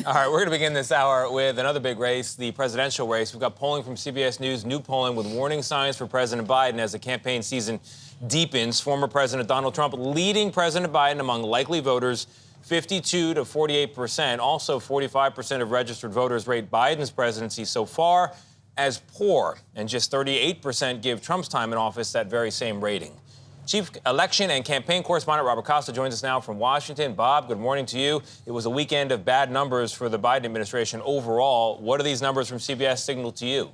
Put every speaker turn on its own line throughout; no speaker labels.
All right, we're going to begin this hour with another big race, the presidential race. We've got polling from CBS News, new polling with warning signs for President Biden as the campaign season deepens. Former President Donald Trump leading President Biden among likely voters, 52 to 48%. Also, 45% of registered voters rate Biden's presidency so far as poor, and just 38% give Trump's time in office that very same rating. Chief election and campaign correspondent Robert Costa joins us now from Washington. Bob, good morning to you. It was a weekend of bad numbers for the Biden administration overall. What do these numbers from CBS signal to you?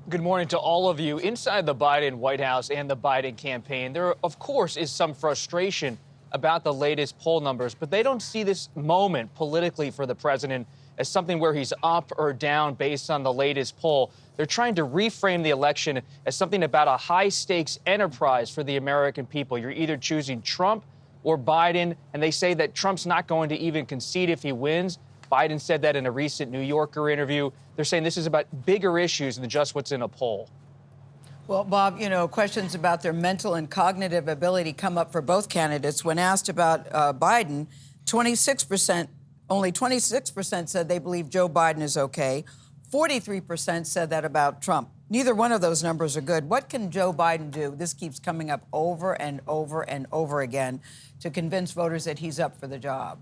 Good morning to all of you. Inside the Biden White House and the Biden campaign, there, of course, is some frustration about the latest poll numbers, but they don't see this moment politically for the president as something where he's up or down based on the latest poll. They're trying to reframe the election as something about a high-stakes enterprise for the American people. You're either choosing Trump or Biden, and they say that Trump's not going to even concede if he wins. Biden said that in a recent New Yorker interview. They're saying this is about bigger issues than just what's in a poll.
Well, Bob, you know, questions about their mental and cognitive ability come up for both candidates. When asked about Biden, only 26% said they believe Joe Biden is okay. 43% said that about Trump. Neither one of those numbers are good. What can Joe Biden do? This keeps coming up over and over and over again to convince voters that he's up for the job.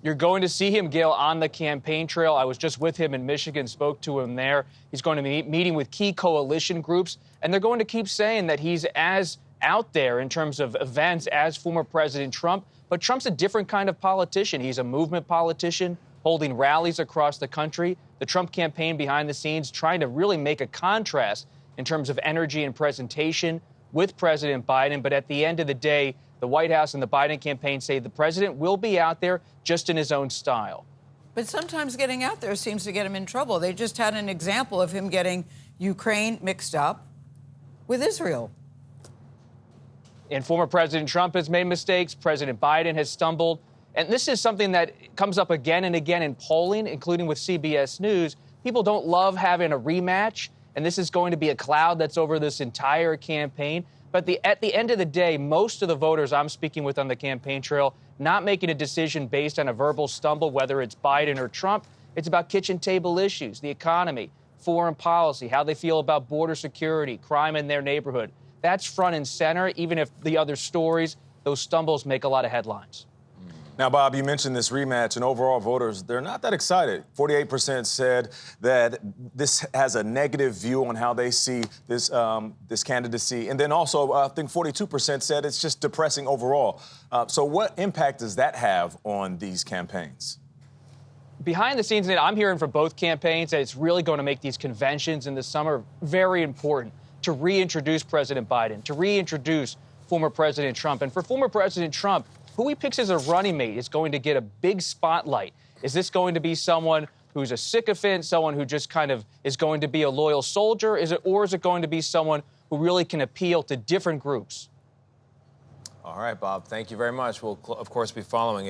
You're going to see him, Gayle, on the campaign trail. I was just with him in Michigan, spoke to him there. He's going to be meeting with key coalition groups, and they're going to keep saying that he's as out there in terms of events as former President Trump. But Trump's a different kind of politician. He's a movement politician, holding rallies across the country. The Trump campaign behind the scenes trying to really make a contrast in terms of energy and presentation with President Biden. But at the end of the day, the White House and the Biden campaign say the president will be out there just in his own style.
But sometimes getting out there seems to get him in trouble. They just had an example of him getting Ukraine mixed up with Israel.
And former President Trump has made mistakes. President Biden has stumbled. And this is something that comes up again and again in polling, including with CBS News. People don't love having a rematch, and this is going to be a cloud that's over this entire campaign. But at the end of the day, most of the voters I'm speaking with on the campaign trail not making a decision based on a verbal stumble, whether it's Biden or Trump. It's about kitchen table issues, the economy, foreign policy, how they feel about border security, crime in their neighborhood. That's front and center, even if the other stories, those stumbles make a lot of headlines.
Now, Bob, you mentioned this rematch, and overall voters, they're not that excited. 48% said that this has a negative view on how they see this this candidacy. And then also, I think 42% said it's just depressing overall. So what impact does that have on these campaigns?
Behind the scenes, I'm hearing from both campaigns that it's really going to make these conventions in the summer very important to reintroduce President Biden, to reintroduce former President Trump. And for former President Trump, who he picks as a running mate is going to get a big spotlight. Is this going to be someone who's a sycophant, someone who just kind of is going to be a loyal soldier? Or is it going to be someone who really can appeal to different groups?
All right, Bob, thank you very much. We'll, of course, be following it.